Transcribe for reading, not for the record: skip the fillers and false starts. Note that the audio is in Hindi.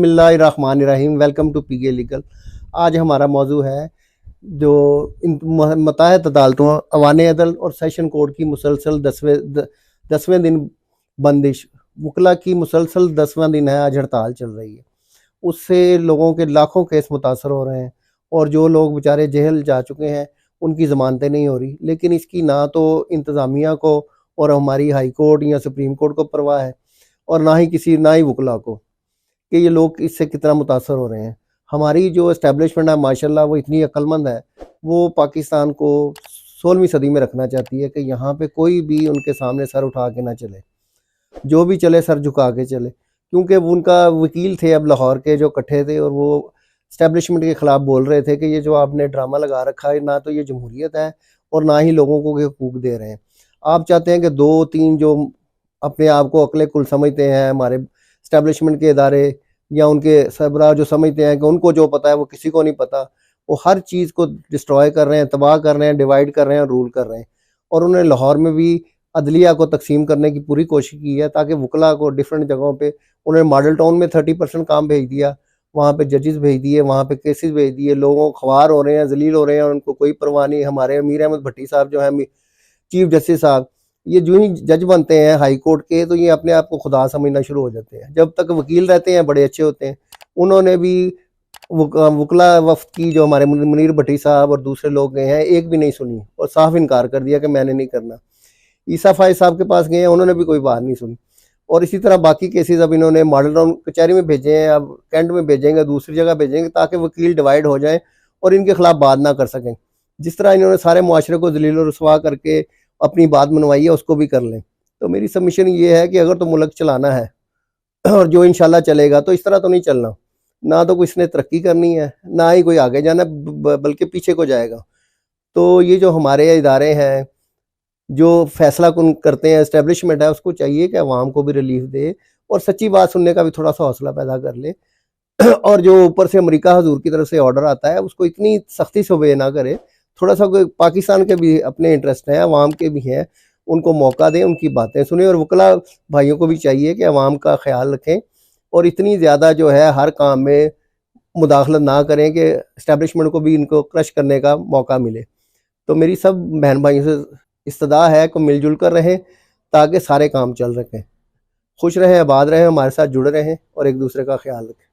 बिस्मिल्लाहिर्रहमानिर्रहीम। Welcome to PK legal. आज हमारा मौजू है जो मुताहत अदालतों, अवाने अदल और सेशन कोर्ट की मुसलसल 10वें दिन बंदिश। वकला की मुसलसल 10वां दिन है, आज हड़ताल चल रही है। उससे लोगों के लाखों केस मुतासर हो रहे हैं और जो लोग बेचारे जेल जा चुके हैं उनकी ज़मानतें नहीं हो रही। लेकिन इसकी ना तो इंतज़ामिया को और हमारी हाई कोर्ट या सुप्रीम कोर्ट को परवाह है और ना ही वकला को कि ये लोग इससे कितना मुतासर हो रहे हैं। हमारी जो इस्टेब्लिशमेंट है माशाल्लाह वो इतनी अक्लमंद है, वो पाकिस्तान को 16वीं सदी में रखना चाहती है कि यहाँ पे कोई भी उनके सामने सर उठा के ना चले, जो भी चले सर झुका के चले। क्योंकि वो उनका वकील थे अब लाहौर के जो इकट्ठे थे और वो इस्टेब्लिशमेंट के ख़िलाफ़ बोल रहे थे कि ये जो आपने ड्रामा लगा रखा है, ना तो ये जमहूरियत है और ना ही लोगों को ये हकूक़ दे रहे हैं। आप चाहते हैं कि 2-3 जो अपने आप को अक्ल कुल समझते हैं, हमारे इस्टेब्लिशमेंट के इदारे या उनके सरबराह जो समझते हैं कि उनको जो पता है वो किसी को नहीं पता, वो हर चीज़ को डिस्ट्रॉय कर रहे हैं, तबाह कर रहे हैं, डिवाइड कर रहे हैं और रूल कर रहे हैं। और उन्होंने लाहौर में भी अदलिया को तकसीम करने की पूरी कोशिश की है ताकि वकला को डिफरेंट जगहों पे, उन्होंने मॉडल टाउन में 30% काम भेज दिया, वहाँ पे जजेस भेज दिए, वहाँ पे केसेस भेज दिए। लोगों ख्वार हो रहे हैं, जलील हो रहे हैं और उनको कोई परवाह नहीं। हमारे अमीर अहमद भट्टी साहब जो हैं चीफ जस्टिस साहब, ये जो ही जज बनते हैं हाई कोर्ट के तो ये अपने आप को खुदा समझना शुरू हो जाते हैं। जब तक वकील रहते हैं बड़े अच्छे होते हैं। उन्होंने भी वकला वफ्द की जो हमारे मुनीर भट्टी साहब और दूसरे लोग गए हैं, एक भी नहीं सुनी और साफ इनकार कर दिया कि मैंने नहीं करना। ईसा फाइज साहब के पास गए हैं, उन्होंने भी कोई बात नहीं सुनी। और इसी तरह बाकी केसेस अब इन्होंने मॉडल टाउन कचहरी में भेजे हैं, अब कैंट में भेजेंगे, दूसरी जगह भेजेंगे ताकि वकील डिवाइड हो जाएं और इनके खिलाफ बात ना कर सकें। जिस तरह इन्होंने सारे मुआशरे को जलील और रुसवा करके अपनी बात मनवाई है, उसको भी कर लें। तो मेरी सबमिशन ये है कि अगर तो मुल्क चलाना है और जो इंशाल्लाह चलेगा, तो इस तरह तो नहीं चलना। ना तो कोई इसने तरक्की करनी है, ना ही कोई आगे जाना, बल्कि पीछे को जाएगा। तो ये जो हमारे इदारे हैं जो फैसला कुन करते हैं, इस्टेब्लिशमेंट है, उसको चाहिए कि अवाम को भी रिलीफ दे और सच्ची बात सुनने का भी थोड़ा सा हौसला पैदा कर ले। और जो ऊपर से अमेरिका हजूर की तरफ से ऑर्डर आता है उसको इतनी सख्ती से ओबे ना करे। थोड़ा सा पाकिस्तान के भी अपने इंटरेस्ट हैं, अवाम के भी हैं, उनको मौका दें, उनकी बातें सुने। और वकला भाइयों को भी चाहिए कि अवाम का ख्याल रखें और इतनी ज़्यादा जो है हर काम में मुदाखलत ना करें कि इस्टेब्लिशमेंट को भी इनको क्रश करने का मौका मिले। तो मेरी सब बहन भाइयों से इस्तदा है कि मिलजुल कर रहें ताकि सारे काम चल सकें। खुश रहें, आबाद रहें, हमारे साथ जुड़े रहें और एक दूसरे का ख्याल रखें।